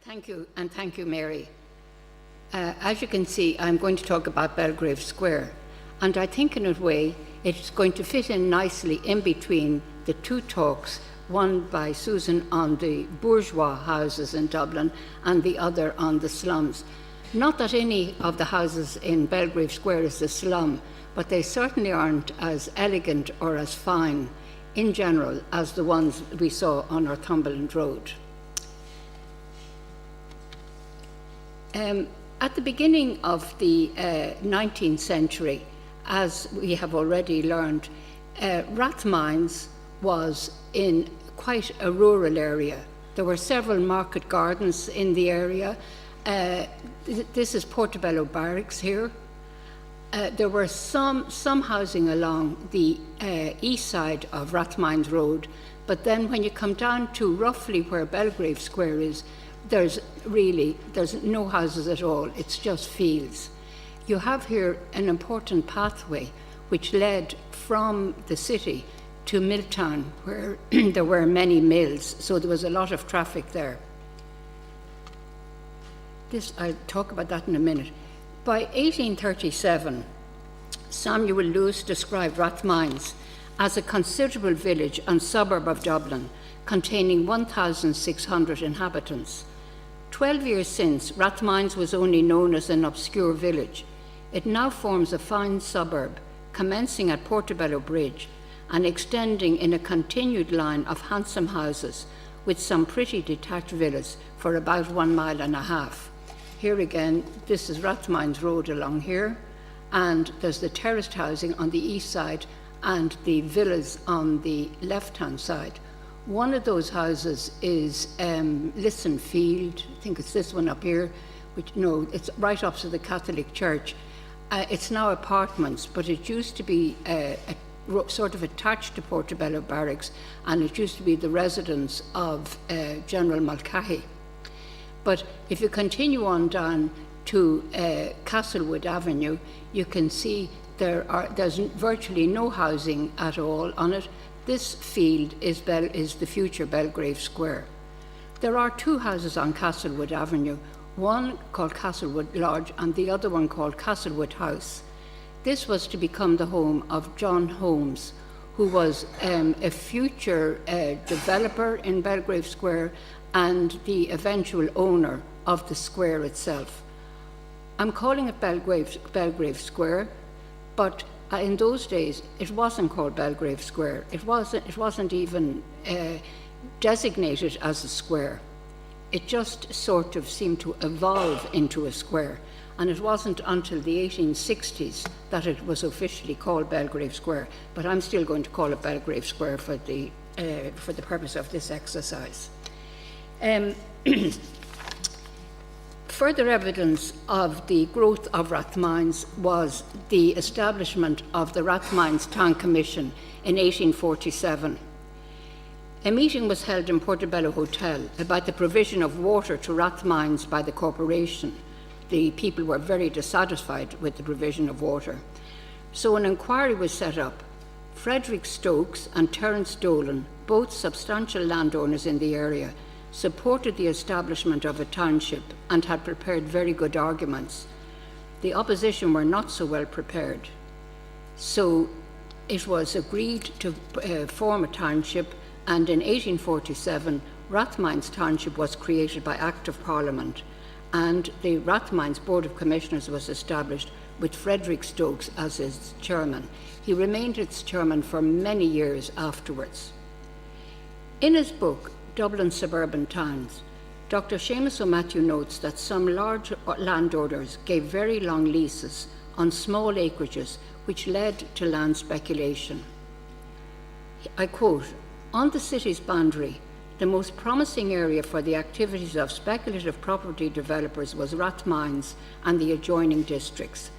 Thank you, and thank you, Mary. As you can see, I'm going to talk about Belgrave Square, and I think in a way it's going to fit in nicely in between the two talks, one by Susan on the bourgeois houses in Dublin and the other on the slums. Not that any of the houses in Belgrave Square is a slum, but they certainly aren't as elegant or as fine in general as the ones we saw on Northumberland Road. At the beginning of the 19th century, as we have already learned, Rathmines was in quite a rural area. There were several market gardens in the area. This is Portobello Barracks here. There were some housing along the east side of Rathmines Road, but then when you come down to roughly where Belgrave Square is, there's no houses at all. It's just fields. You have here an important pathway which led from the city to Milltown, where there were many mills, so there was a lot of traffic there. I'll talk about that in a minute. By 1837, Samuel Lewis described Rathmines as a considerable village and suburb of Dublin, containing 1,600 inhabitants. 12 years since, Rathmines was only known as an obscure village. It now forms a fine suburb, commencing at Portobello Bridge and extending in a continued line of handsome houses with some pretty detached villas for about 1.5 miles. Here again, this is Rathmines Road along here, and there's the terraced housing on the east side and the villas on the left-hand side. One of those houses is Lisson Field. I think it's this one up here, it's right up to the Catholic Church. It's now apartments, but it used to be sort of attached to Portobello Barracks, and it used to be the residence of General Mulcahy. But if you continue on down to Castlewood Avenue, you can see there's virtually no housing at all on it. This field is the future Belgrave Square. There are two houses on Castlewood Avenue, one called Castlewood Lodge and the other one called Castlewood House. This was to become the home of John Holmes, who was a future developer in Belgrave Square and the eventual owner of the square itself. I'm calling it Belgrave Square, but in those days it wasn't called Belgrave Square. It wasn't even designated as a square. It just sort of seemed to evolve into a square, and it wasn't until the 1860s that it was officially called Belgrave Square, but I'm still going to call it Belgrave Square for the purpose of this exercise. Further evidence of the growth of Rathmines was the establishment of the Rathmines Town Commission in 1847. A meeting was held in Portobello Hotel about the provision of water to Rathmines by the corporation. The people were very dissatisfied with the provision of water. So an inquiry was set up. Frederick Stokes and Terence Dolan, both substantial landowners in the area, supported the establishment of a township and had prepared very good arguments. The opposition were not so well prepared. So it was agreed to form a township, and in 1847, Rathmines Township was created by Act of Parliament, and the Rathmines Board of Commissioners was established with Frederick Stokes as its chairman. He remained its chairman for many years afterwards. In his book, Dublin Suburban Towns, Dr. Seamus O'Matthew notes that some large landowners gave very long leases on small acreages, which led to land speculation. I quote, "On the city's boundary, the most promising area for the activities of speculative property developers was Rathmines and the adjoining districts.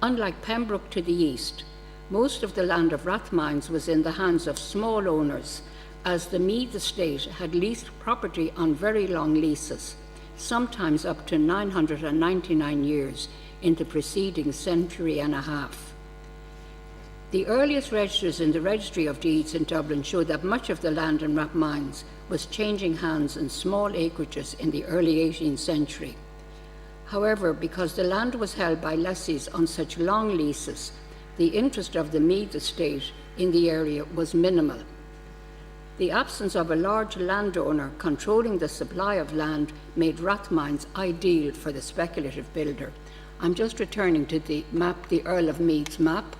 Unlike Pembroke to the east, most of the land of Rathmines was in the hands of small owners, as the Meath estate had leased property on very long leases, sometimes up to 999 years in the preceding century and a half. The earliest registers in the Registry of Deeds in Dublin show that much of the land in Rathmines was changing hands in small acreages in the early 18th century. However, because the land was held by lessees on such long leases, the interest of the Meath estate in the area was minimal. The absence of a large landowner controlling the supply of land made Rathmines ideal for the speculative builder. I'm just returning to the map, the Earl of Meath's map,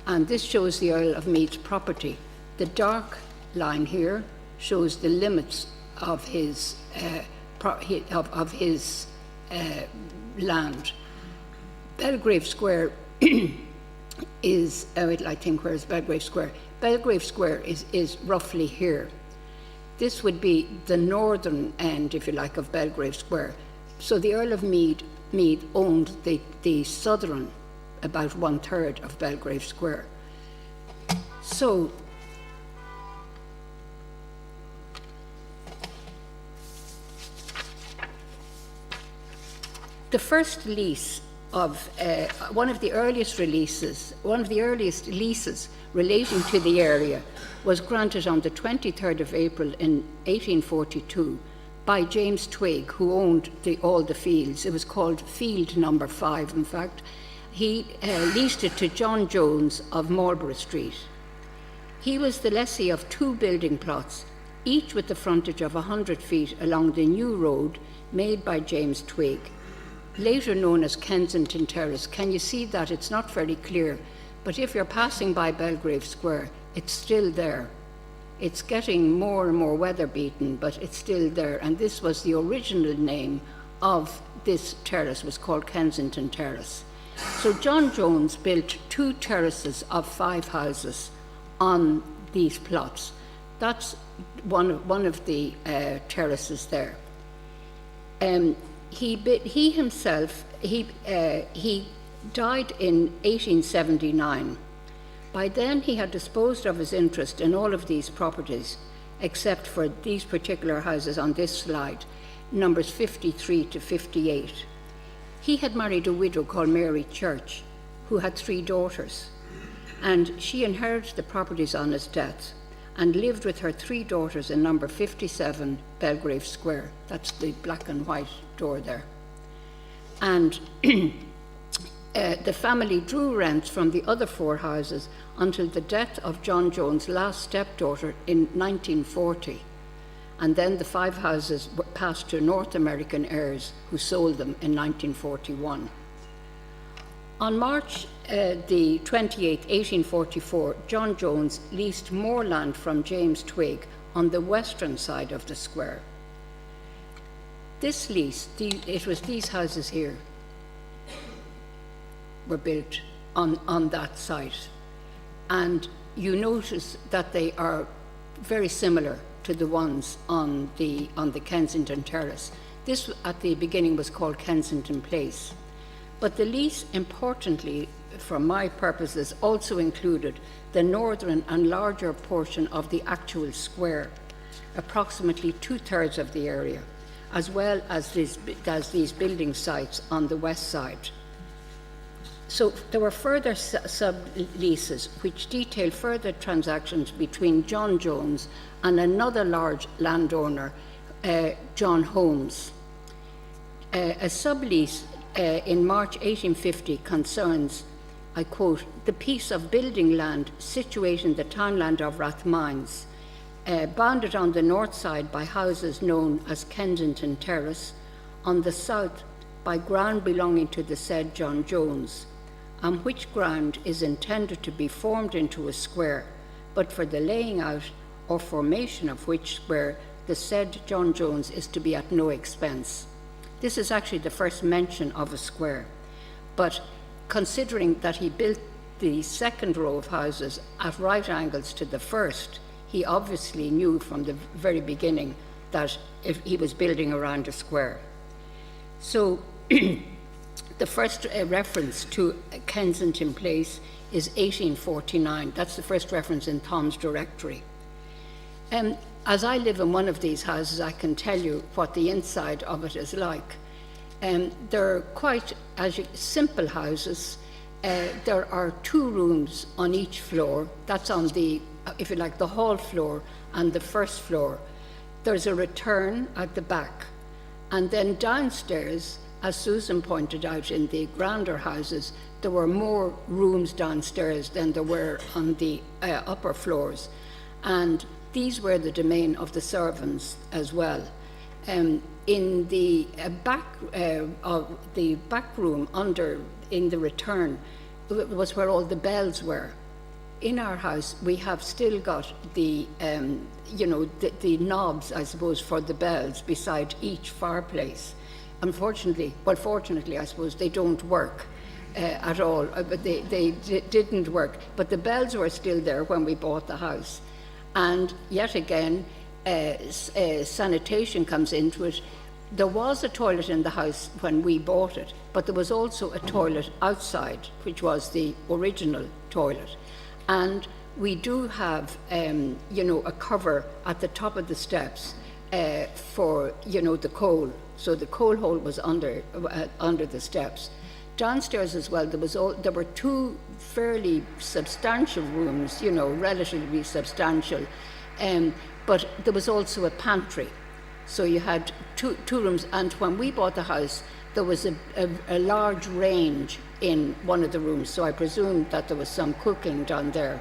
and this shows the Earl of Meath's property. The dark line here shows the limits of his land. Belgrave Square is, I think, where is Belgrave Square? Belgrave Square is roughly here. This would be the northern end, if you like, of Belgrave Square. So the Earl of Meath owned the southern, about 1/3 of Belgrave Square. So the first lease of one of the earliest leases relating to the area was granted on the 23rd of April in 1842 by James Twigg, who owned all the fields. It was called Field Number 5, in fact. He leased it to John Jones of Marlborough Street. He was the lessee of 2 building plots, each with the frontage of 100 feet along the new road made by James Twigg, later known as Kensington Terrace. Can you see that? It's not very clear, but if you're passing by Belgrave Square, it's still there. It's getting more and more weather-beaten, but it's still there, and this was the original name of this terrace, was called Kensington Terrace. So John Jones built 2 terraces of 5 houses on these plots. That's one of the terraces there. He died in 1879. By then he had disposed of his interest in all of these properties, except for these particular houses on this slide, numbers 53 to 58. He had married a widow called Mary Church, who had 3 daughters, and she inherited the properties on his death and lived with her 3 daughters in number 57 Belgrave Square. That's the black and white door there. And the family drew rents from the other 4 houses until the death of John Jones' last stepdaughter in 1940. And then the 5 houses were passed to North American heirs who sold them in 1941. On March the 28th, 1844, John Jones leased more land from James Twigg on the western side of the square. This lease, it was these houses here, were built on that site. And you notice that they are very similar to the ones on the Kensington Terrace. This at the beginning was called Kensington Place. But the lease, importantly, for my purposes, also included the northern and larger portion of the actual square, approximately 2/3 of the area, as well as these building sites on the west side. So there were further sub-leases which detail further transactions between John Jones and another large landowner, John Holmes. A sublease in March 1850 concerns, I quote, the piece of building land situated in the townland of Rathmines, bounded on the north side by houses known as Kensington Terrace, on the south by ground belonging to the said John Jones, and which ground is intended to be formed into a square, but for the laying out or formation of which square the said John Jones is to be at no expense. This is actually the first mention of a square, but considering that he built the second row of houses at right angles to the first, he obviously knew from the very beginning that if he was building around a square. So the first reference to Kensington Place is 1849. That's the first reference in Thom's Directory. As I live in one of these houses, I can tell you what the inside of it is like. They're quite simple houses. there are 2 rooms on each floor. That's on the, if you like, the hall floor and the first floor. There's a return at the back. And then downstairs, as Susan pointed out, in the grander houses, there were more rooms downstairs than there were on the upper floors. And these were the domain of the servants as well. In the back room in the return was where all the bells were. In our house, we have still got the knobs, I suppose, for the bells beside each fireplace. Fortunately, I suppose they don't work at all. But they didn't work. But the bells were still there when we bought the house. And yet again, sanitation comes into it. There was a toilet in the house when we bought it, but there was also a toilet outside, which was the original toilet. And we do have, a cover at the top of the steps for, the coal. So the coal hole was under the steps. Downstairs as well, there were 2 fairly substantial rooms, relatively substantial, but there was also a pantry. So you had two rooms, and when we bought the house, there was a large range in one of the rooms, so I presume that there was some cooking done there.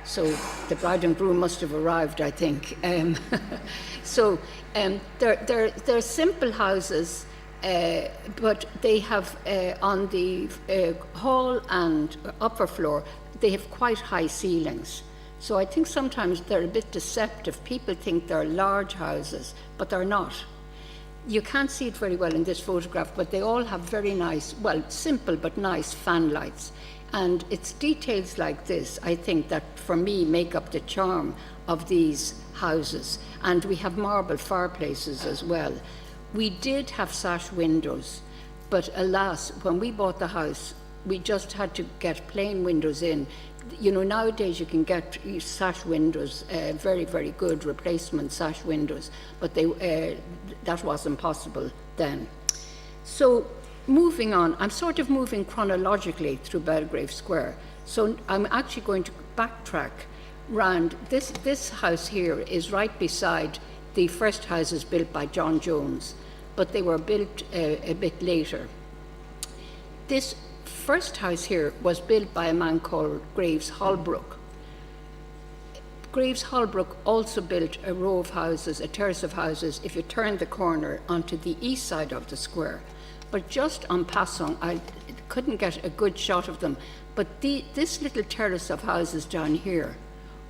So the bride and groom must have arrived, I think. They're simple houses, but they have on the hall and upper floor, they have quite high ceilings. So I think sometimes they're a bit deceptive. People think they're large houses, but they're not. You can't see it very well in this photograph, but they all have very nice, well, simple but nice fan lights. And it's details like this, I think, that for me make up the charm of these houses. And we have marble fireplaces as well. We did have sash windows, but alas, when we bought the house, we just had to get plain windows in. Nowadays you can get sash windows, very, very good replacement sash windows, but that wasn't possible then. So moving on, I'm sort of moving chronologically through Belgrave Square. So I'm actually going to backtrack round. This house here is right beside the first houses built by John Jones, but they were built a bit later. This first house here was built by a man called Graves Holbrook. Graves Holbrook also built a row of houses, a terrace of houses, if you turn the corner onto the east side of the square. But just en passant, I couldn't get a good shot of them, but this little terrace of houses down here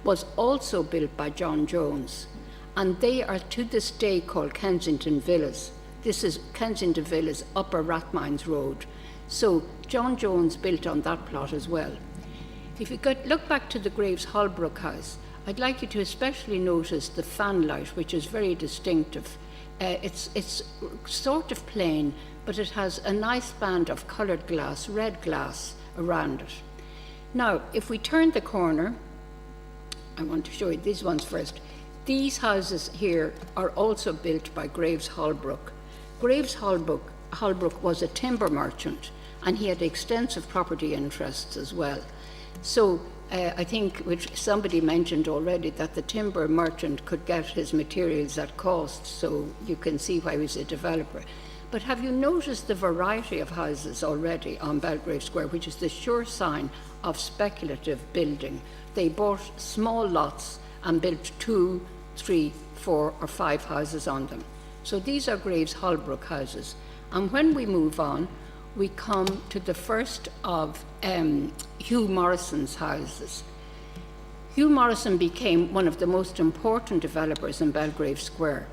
was also built by John Jones, and they are to this day called Kensington Villas. This is Kensington Villas, Upper Rathmines Road. So John Jones built on that plot as well. If you look back to the Graves Holbrook house, I'd like you to especially notice the fan light, which is very distinctive. It's sort of plain, but it has a nice band of coloured glass, red glass, around it. Now, if we turn the corner, I want to show you these ones first. These houses here are also built by Graves Holbrook. Graves Holbrook was a timber merchant, and he had extensive property interests as well. So I think, which somebody mentioned already, that the timber merchant could get his materials at cost, so you can see why he was a developer. But have you noticed the variety of houses already on Belgrave Square, which is the sure sign of speculative building? They bought small lots and built 2, 3, 4 or 5 houses on them. So these are Graves Holbrook houses. And when we move on, we come to the first of Hugh Morrison's houses. Hugh Morrison became one of the most important developers in Belgrave Square.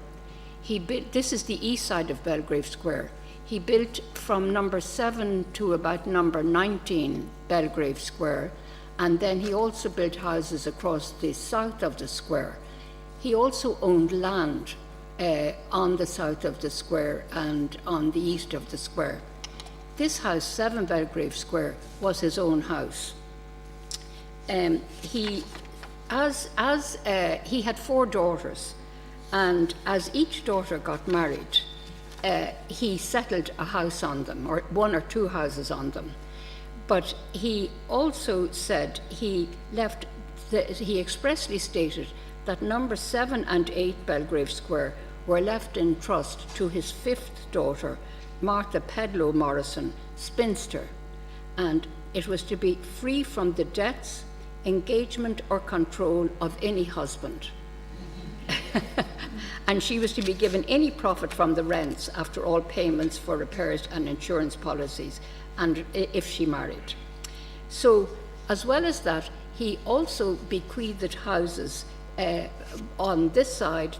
This is the east side of Belgrave Square. He built from number 7 to about number 19 Belgrave Square, and then he also built houses across the south of the square. He also owned land on the south of the square and on the east of the square. This house, 7 Belgrave Square, was his own house. He had 4 daughters, and as each daughter got married, he settled a house on them, or 1 or 2 houses on them. But he also said he expressly stated that number 7 and 8 Belgrave Square were left in trust to his 5th daughter, Martha Pedlow Morrison, spinster, and it was to be free from the debts, engagement or control of any husband. And she was to be given any profit from the rents after all payments for repairs and insurance policies, and if she married. So, as well as that, he also bequeathed houses on this side,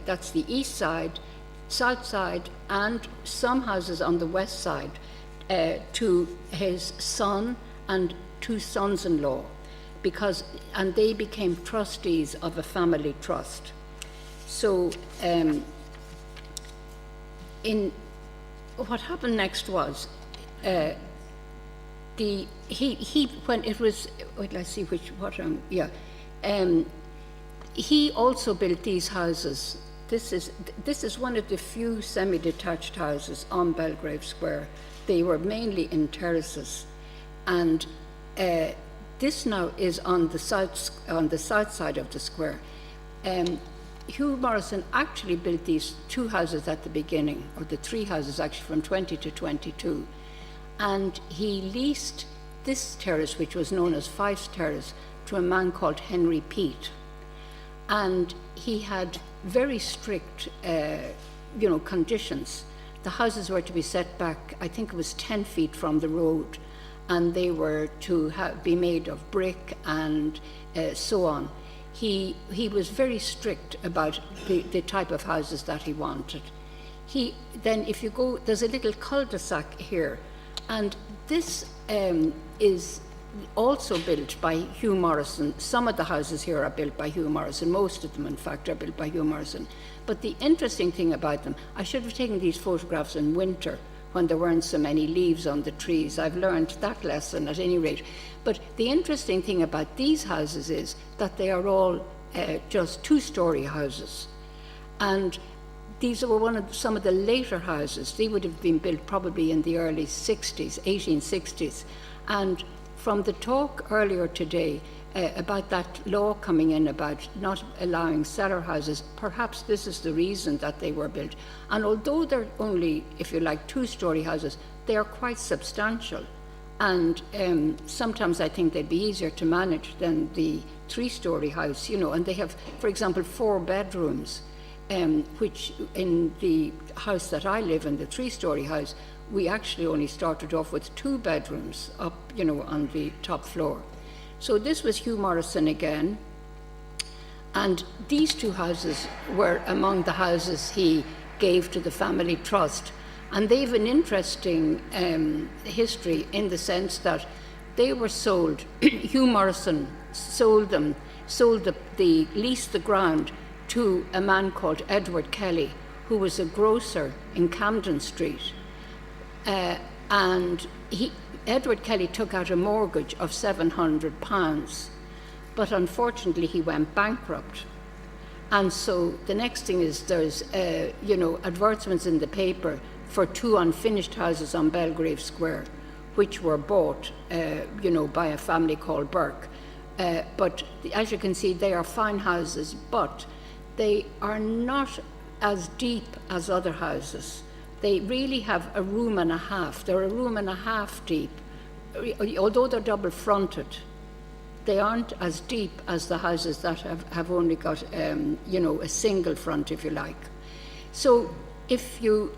that's the east side, south side, and some houses on the west side to his son and 2 sons-in-law, and they became trustees of a family trust. So, what happened next was when it was, let's see he also built these houses. This is one of the few semi-detached houses on Belgrave Square. They were mainly in terraces, and this now is on the south side of the square. Hugh Morrison actually built these 2 houses at the beginning, or the 3 houses actually, from 20 to 22, and he leased this terrace, which was known as Fife's Terrace, to a man called Henry Peat, and he had very strict conditions. The houses were to be set back, I think it was 10 feet from the road, and they were to be made of brick and so on. He was very strict about the type of houses that he wanted. Then if you go, there's a little cul-de-sac here, and this is also built by Hugh Morrison. Some of the houses here are built by Hugh Morrison, most of them in fact are built by Hugh Morrison. But the interesting thing about them, I should have taken these photographs in winter when there weren't so many leaves on the trees. I've learned that lesson at any rate. But the interesting thing about these houses is that they are all just 2-story houses. And these were some of the later houses. They would have been built probably in the early 60s, 1860s. And from the talk earlier today about that law coming in about not allowing cellar houses, perhaps this is the reason that they were built. And although they're only, if you like, 2-story houses, they are quite substantial. And sometimes I think they'd be easier to manage than the 3-story house, and they have, for example, 4 bedrooms, which in the house that I live in, the 3-story house, we actually only started off with 2 bedrooms up, on the top floor. So this was Hugh Morrison again, and these 2 houses were among the houses he gave to the family trust. And they've an interesting history in the sense that they were sold. Hugh Morrison leased the ground to a man called Edward Kelly, who was a grocer in Camden Street. And Edward Kelly took out a mortgage of £700, but unfortunately he went bankrupt. And so the next thing is there's, advertisements in the paper for 2 unfinished houses on Belgrave Square, which were bought, by a family called Burke. But as you can see, they are fine houses, but they are not as deep as other houses. They really have a room and a half. They're a room and a half deep. Although they're double fronted, they aren't as deep as the houses that have only got, a single front, if you like. So if you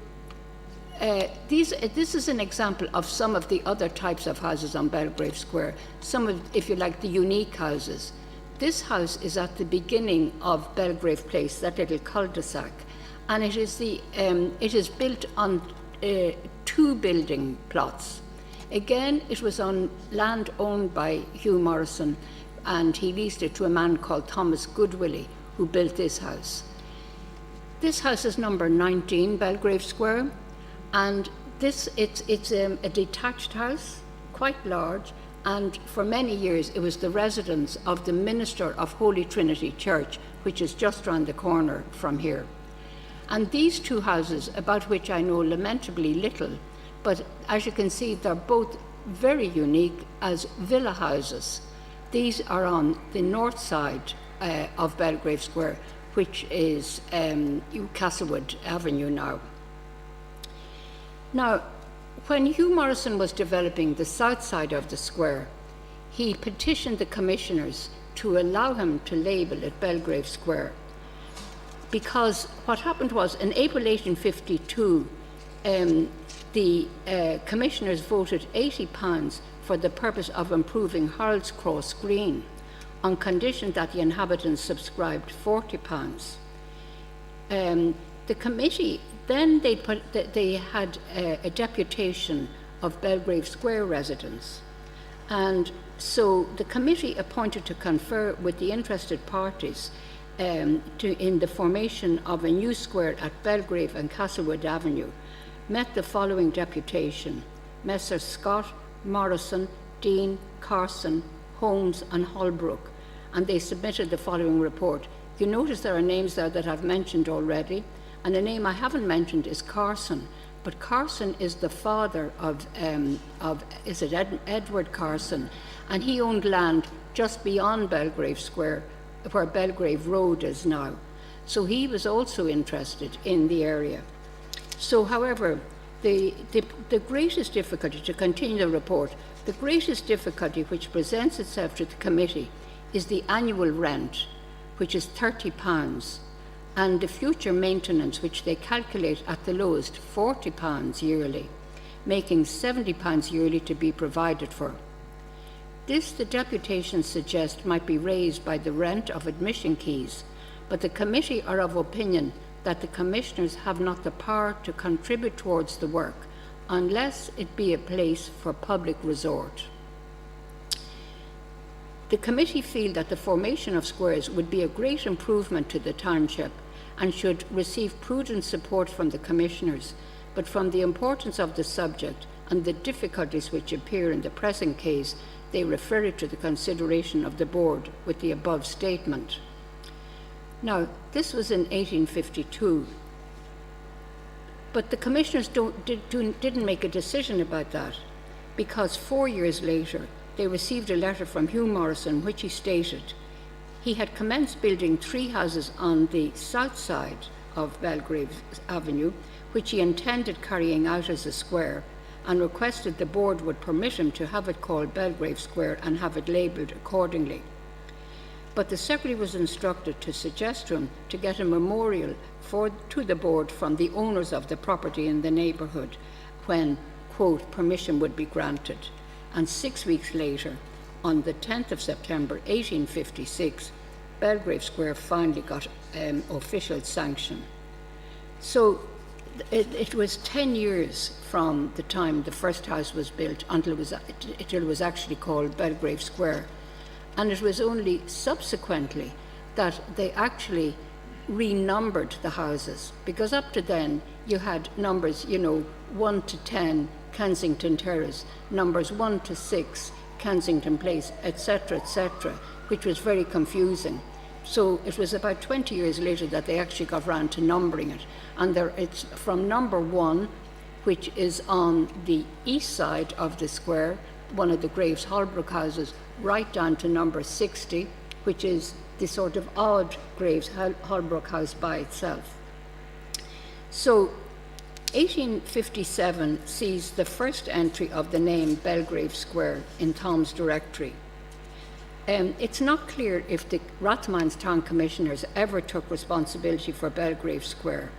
this is an example of some of the other types of houses on Belgrave Square, some of, if you like, the unique houses. This house is at the beginning of Belgrave Place, that little cul-de-sac, and it is built on 2 building plots. Again, it was on land owned by Hugh Morrison, and he leased it to a man called Thomas Goodwillie, who built this house. This house is number 19 Belgrave Square, and it's a detached house, quite large, and for many years it was the residence of the minister of Holy Trinity Church, which is just round the corner from here. And these 2 houses, about which I know lamentably little, but as you can see, they're both very unique as villa houses. These are on the north side of Belgrave Square, which is Castlewood Avenue now. Now, when Hugh Morrison was developing the south side of the square, he petitioned the commissioners to allow him to label it Belgrave Square. Because what happened was, in April 1852, the commissioners voted £80 for the purpose of improving Harold's Cross Green, on condition that the inhabitants subscribed £40. The committee, then they had a deputation of Belgrave Square residents, and so the committee appointed to confer with the interested parties in the formation of a new square at Belgrave and Castlewood Avenue met the following deputation: Messrs. Scott, Morrison, Dean, Carson, Holmes and Holbrook, and they submitted the following report. You notice there are names there that I've mentioned already, and a name I haven't mentioned is Carson, but Carson is the father of Edward Carson, and he owned land just beyond Belgrave Square, where Belgrave Road is now. So he was also interested in the area. So, however, the greatest difficulty, to continue the report, the greatest difficulty which presents itself to the committee is the annual rent, which is £30, and the future maintenance, which they calculate at the lowest £40 yearly, making £70 yearly to be provided for. This, the deputation suggest, might be raised by the rent of admission keys, but the committee are of opinion that the commissioners have not the power to contribute towards the work unless it be a place for public resort. The committee feel that the formation of squares would be a great improvement to the township and should receive prudent support from the commissioners, but from the importance of the subject and the difficulties which appear in the present case, they refer it to the consideration of the board with the above statement. Now, this was in 1852, but the commissioners didn't make a decision about that, because 4 years later they received a letter from Hugh Morrison, which he stated he had commenced building 3 houses on the south side of Belgrave Avenue, which he intended carrying out as a square, and requested the board would permit him to have it called Belgrave Square and have it labelled accordingly. But the secretary was instructed to suggest to him to get a memorial to the board from the owners of the property in the neighbourhood when, quote, permission would be granted. And 6 weeks later, on the 10th of September 1856, Belgrave Square finally got official sanction. So it was 10 years from the time the first house was built until it was actually called Belgrave Square. And it was only subsequently that they actually renumbered the houses, because up to then you had numbers, 1 to 10 Kensington Terrace, numbers 1 to 6 Kensington Place, etc., which was very confusing. So it was about 20 years later that they actually got round to numbering it. And it's from number 1, which is on the east side of the square, one of the Graves Holbrook houses, right down to number 60, which is the sort of odd Graves Holbrook house by itself. So 1857 sees the first entry of the name Belgrave Square in Thom's directory. It's not clear if the Rathmines town commissioners ever took responsibility for Belgrave Square.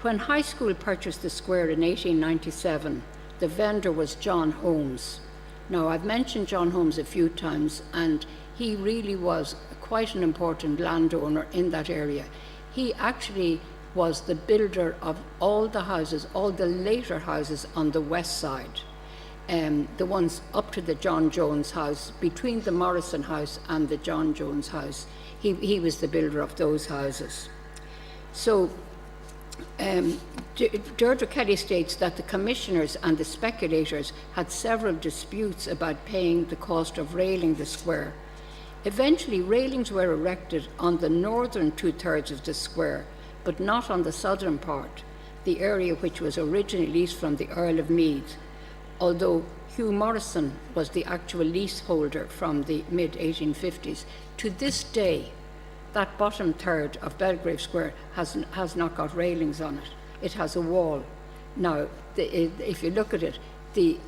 When High School purchased the square in 1897, the vendor was John Holmes. Now, I've mentioned John Holmes a few times, and he really was quite an important landowner in that area. He actually was the builder of all the houses, all the later houses on the west side, the ones up to the John Jones house, between the Morrison house and the John Jones house. He was the builder of those houses. So Deirdre Kelly states that the commissioners and the speculators had several disputes about paying the cost of railing the square. Eventually, railings were erected on the northern 2/3 of the square, but not on the southern part, the area which was originally leased from the Earl of Meath, although Hugh Morrison was the actual leaseholder from the mid-1850s. To this day, that bottom third of Belgrave Square has not got railings on it. It has a wall. Now, if you look at it,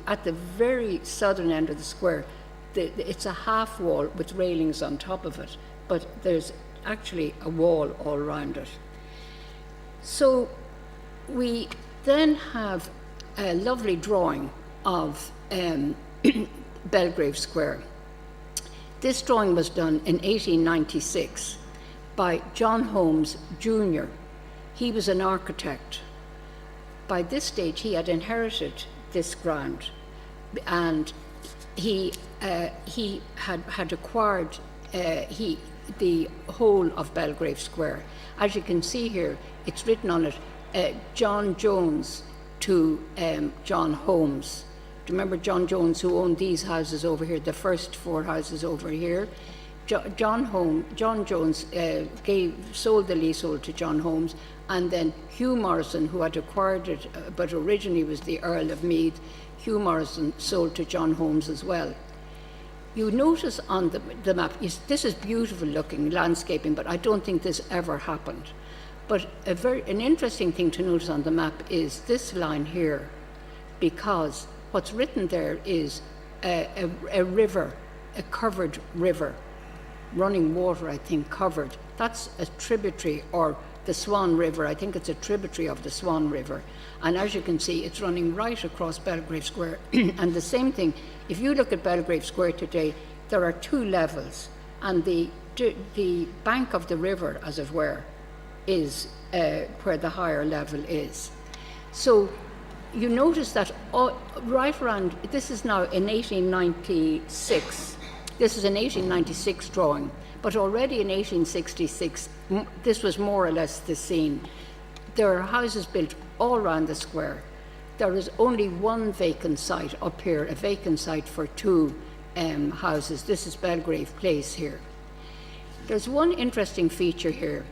at the very southern end of the square, it's a half wall with railings on top of it, but there's actually a wall all around it. So we then have a lovely drawing of Belgrave Square. This drawing was done in 1896 by John Holmes Jr. He was an architect. By this stage, he had inherited this ground, and he had acquired the whole of Belgrave Square. As you can see here, it's written on it, John Jones to John Holmes. Do you remember John Jones, who owned these houses over here, the first 4 houses over here? John Jones sold the leasehold to John Holmes, and then Hugh Morrison, who had acquired it, but originally was the Earl of Meath, Hugh Morrison sold to John Holmes as well. You notice on the map, this is beautiful looking landscaping, but I don't think this ever happened. But an interesting thing to notice on the map is this line here, because what's written there is a river, a covered river, running water, I think, covered. That's a tributary, or the Swan River. I think it's a tributary of the Swan River. And as you can see, it's running right across Belgrave Square. And the same thing, if you look at Belgrave Square today, there are 2 levels, and the bank of the river, as it were, is where the higher level is. So you notice that right around, this is now in 1896, this is an 1896 drawing, but already in 1866, this was more or less the scene. There are houses built all around the square. There is only one vacant site up here, a vacant site for 2 houses. This is Belgrave Place here. There's one interesting feature here.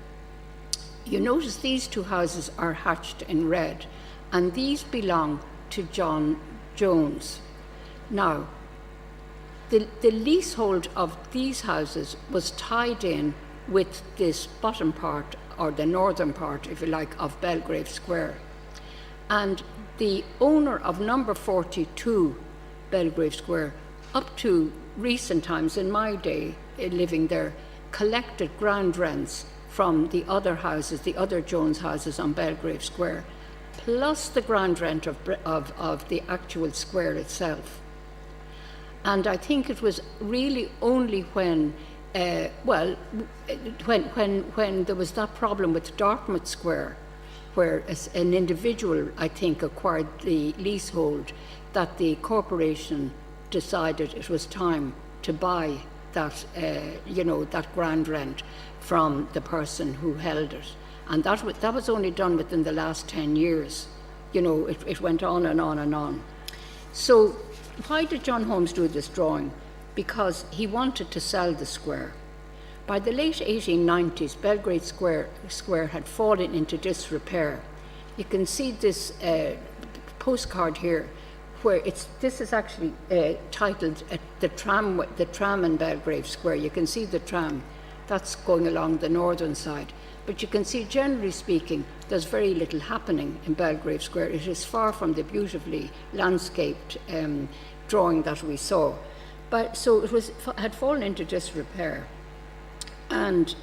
You notice these 2 houses are hatched in red, and these belong to John Jones. Now, the leasehold of these houses was tied in with this bottom part, or the northern part, if you like, of Belgrave Square. And the owner of number 42 Belgrave Square, up to recent times, in my day living there, collected ground rents from the other houses, the other Jones houses on Belgrave Square, plus the ground rent of the actual square itself. And I think it was really only when there was that problem with Dartmouth Square, where an individual, I think, acquired the leasehold, that the corporation decided it was time to buy that, that ground rent from the person who held it. And that was only done within the last 10 years. It went on and on and on. So why did John Holmes do this drawing? Because he wanted to sell the square. By the late 1890s, Belgrave Square had fallen into disrepair. You can see this postcard here, where this is actually titled the tram in Belgrave Square. You can see the tram, that's going along the northern side. But you can see, generally speaking, there's very little happening in Belgrave Square. It is far from the beautifully landscaped drawing that we saw. So it had fallen into disrepair. And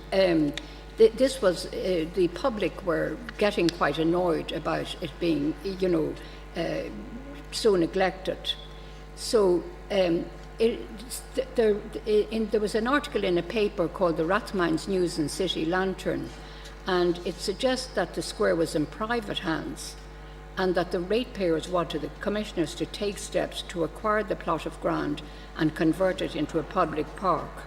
this was, the public were getting quite annoyed about it being, so neglected. So there was an article in a paper called the Rathmines News and City Lantern, and it suggests that the square was in private hands, and that the ratepayers wanted the commissioners to take steps to acquire the plot of ground and convert it into a public park,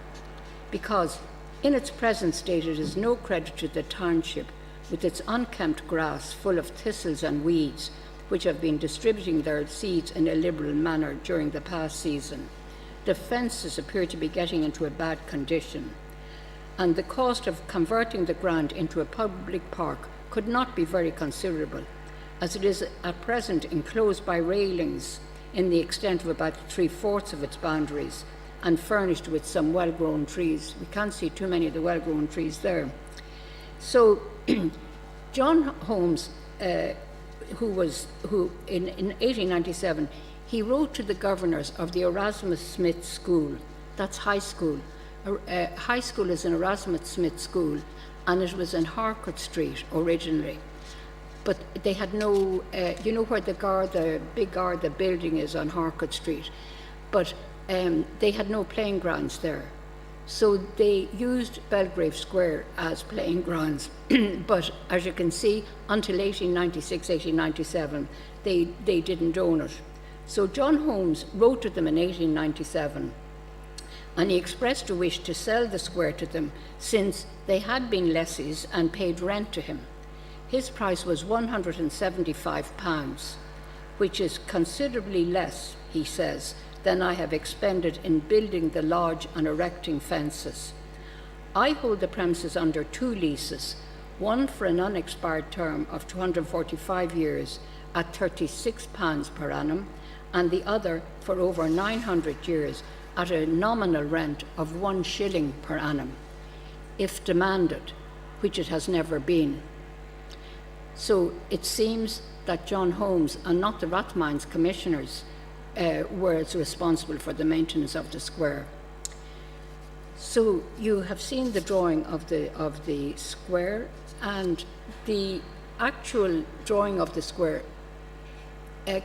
because in its present state it is no credit to the township, with its unkempt grass full of thistles and weeds, which have been distributing their seeds in a liberal manner during the past season. The fences appear to be getting into a bad condition, and the cost of converting the ground into a public park could not be very considerable, as it is at present enclosed by railings in the extent of about 3/4 of its boundaries and furnished with some well-grown trees. We can't see too many of the well-grown trees there. So John Holmes, who in 1897, he wrote to the governors of the Erasmus Smith School. That's high school. High school is an Erasmus Smith School, and it was in Harcourt Street originally. But they had no, you know where the big Garda building is on Harcourt Street, but they had no playing grounds there. So they used Belgrave Square as playing grounds. But as you can see, until 1896, 1897, they didn't own it. So John Holmes wrote to them in 1897, and he expressed a wish to sell the square to them since they had been lessees and paid rent to him. His price was £175, which is considerably less, he says, than I have expended in building the lodge and erecting fences. I hold the premises under 2 leases, one for an unexpired term of 245 years at £36 per annum, and the other for over 900 years at a nominal rent of 1 shilling per annum, if demanded, which it has never been. So it seems that John Holmes and not the Rathmines commissioners were responsible for the maintenance of the square. So you have seen the drawing of the square, and the actual drawing of the square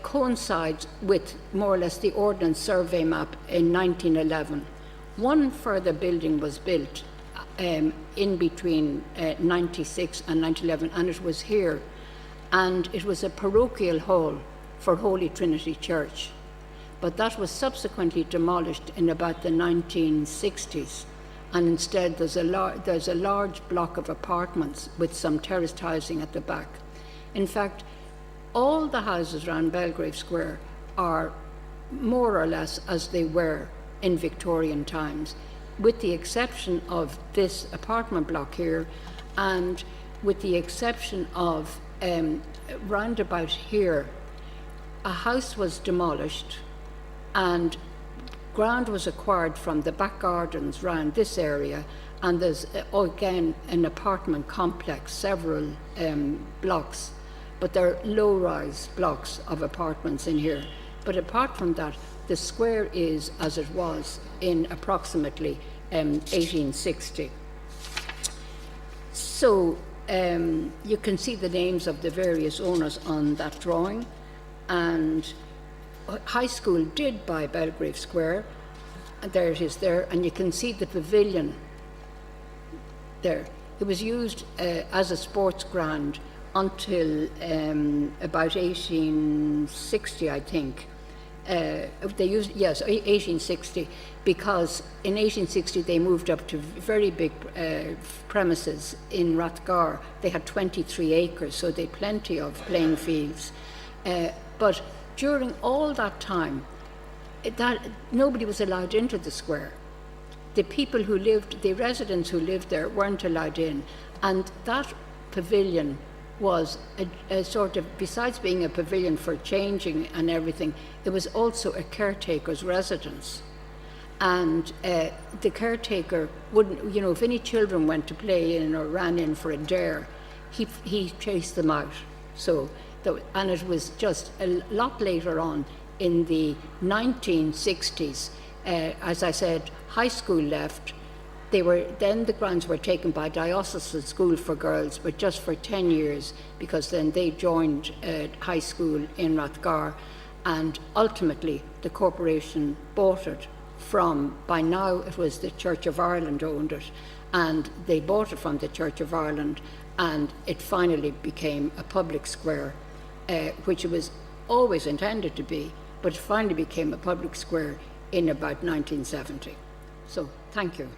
coincides with more or less the Ordnance Survey map in 1911. One further building was built in between 96 and 1911, and it was here, and it was a parochial hall for Holy Trinity Church, but that was subsequently demolished in about the 1960s, and instead there's a large block of apartments with some terraced housing at the back. In fact, all the houses around Belgrave Square are more or less as they were in Victorian times, with the exception of this apartment block here, and with the exception of round about here, a house was demolished and ground was acquired from the back gardens round this area, and there's again an apartment complex, several blocks, but they're low-rise blocks of apartments in here. But apart from that, the square is as it was in approximately 1860. So you can see the names of the various owners on that drawing, and High School did buy Belgrave Square, and there it is there, and you can see the pavilion there. It was used as a sports ground until about 1860, I think. They used, yes, 1860, because in 1860 they moved up to very big premises in Rathgar. They had 23 acres, so they had plenty of playing fields. But during all that time, nobody was allowed into the square. The people who lived, the residents who lived there, weren't allowed in, and that pavilion was a sort of, besides being a pavilion for changing and everything, it was also a caretaker's residence. And the caretaker wouldn't, if any children went to play in or ran in for a dare, he chased them out. So, and it was just a lot later on in the 1960s, as I said, High School left. Then the grounds were taken by Diocesan School for Girls, but just for 10 years, because then they joined High School in Rathgar, and ultimately the corporation bought it from, by now it was the Church of Ireland owned it, and they bought it from the Church of Ireland, and it finally became a public square, which it was always intended to be, but it finally became a public square in about 1970. So, thank you.